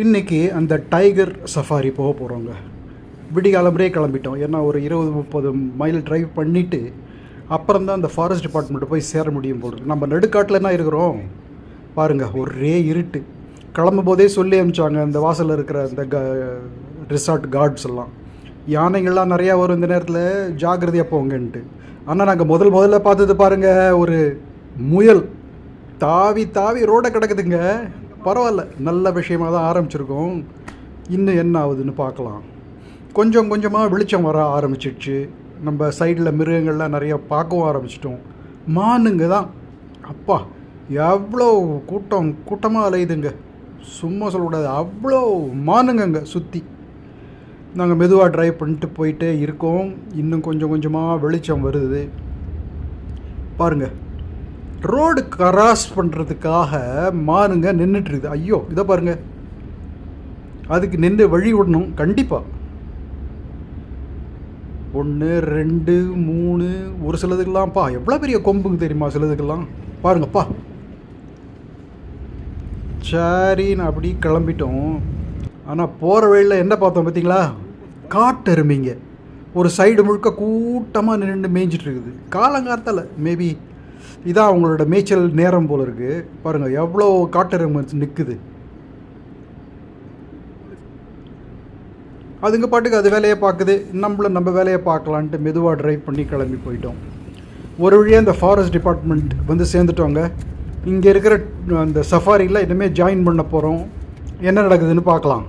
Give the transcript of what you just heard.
இன்றைக்கி அந்த tiger safari போக போகிறோங்க. விடிகாலம்பரே கிளம்பிட்டோம். ஏன்னா ஒரு 20-30 மைல் ட்ரைவ் பண்ணிவிட்டு அப்புறம்தான் அந்த ஃபாரஸ்ட் டிபார்ட்மெண்ட்டு போய் சேர முடியும் போடுறது. நம்ம நடுக்காட்டில் என்ன இருக்கிறோம் பாருங்கள், ஒரே இருட்டு. கிளம்பும் போதே சொல்லி அனுப்பிச்சாங்க அந்த வாசலில் இருக்கிற அந்த ரிசார்ட் கார்ட்ஸ் எல்லாம், யானைகள்லாம் நிறையா வரும் இந்த நேரத்தில், ஜாக்கிரதையாக போங்கன்ட்டு. ஆனால் நாங்கள் முதல்ல பார்த்தது பாருங்கள், ஒரு முயல் தாவி தாவி ரோடை கிடக்குதுங்க. பரவாயில்ல, நல்ல விஷயமாக தான் ஆரம்பிச்சிருக்கோம். இன்னும் என்ன ஆகுதுன்னு பார்க்கலாம். கொஞ்சம் கொஞ்சமாக வெளிச்சம் வர ஆரம்பிச்சிடுச்சு. நம்ம சைடில் மிருகங்கள்லாம் நிறையா பார்க்கவும் ஆரம்பிச்சிட்டோம். மானுங்க தான், அப்பா எவ்வளோ கூட்டமாக அலையுதுங்க, சும்மா சொல்லக்கூடாது, அவ்வளோ மானுங்கங்க சுற்றி. நாங்கள் மெதுவாக ட்ரைவ் பண்ணிட்டு போயிட்டே இருக்கோம். இன்னும் கொஞ்சம் கொஞ்சமாக வெளிச்சம் வருது பாருங்கள். ரோடு கிராஸ் பண்ணுறதுக்காக மானுங்க நின்றுட்டுருக்குது. ஐயோ இதை பாருங்கள், அதுக்கு நின்று வழி விடணும் கண்டிப்பாக. 1 2 3 ஒரு சிலதுக்கெல்லாம்ப்பா எவ்வளோ பெரிய கொம்புங்க தெரியுமா, சிலதுக்கெல்லாம் பாருங்கப்பா. சரின்னு அப்படி கிளம்பிட்டோம். ஆனால் போகிற வழியில் என்ன பார்த்தோம் பார்த்தீங்களா, காட்டெருமைங்க ஒரு சைடு முழுக்க கூட்டமாக நின்று மேய்ஞ்சிட்ருக்குது. காலங்காலத்தில் மேபி இதான் அவங்களோட மேய்ச்சல் நேரம் போல் இருக்குது. பாருங்கள் எவ்வளோ காட்டெருமை நிற்குது. அதுங்க பாட்டுக்கு அது வேலையை பார்க்குது, நம்ம வேலையை பார்க்கலான்ட்டு மெதுவாக ட்ரைவ் பண்ணி கிளம்பி போயிட்டோம். ஒரு வழியாக இந்த ஃபாரஸ்ட் டிபார்ட்மெண்ட் வந்து சேர்ந்துட்டோங்க. இங்கே இருக்கிற அந்த சஃபாரியில் இனிமேல் ஜாயின் பண்ண போகிறோம். என்ன நடக்குதுன்னு பார்க்கலாம்.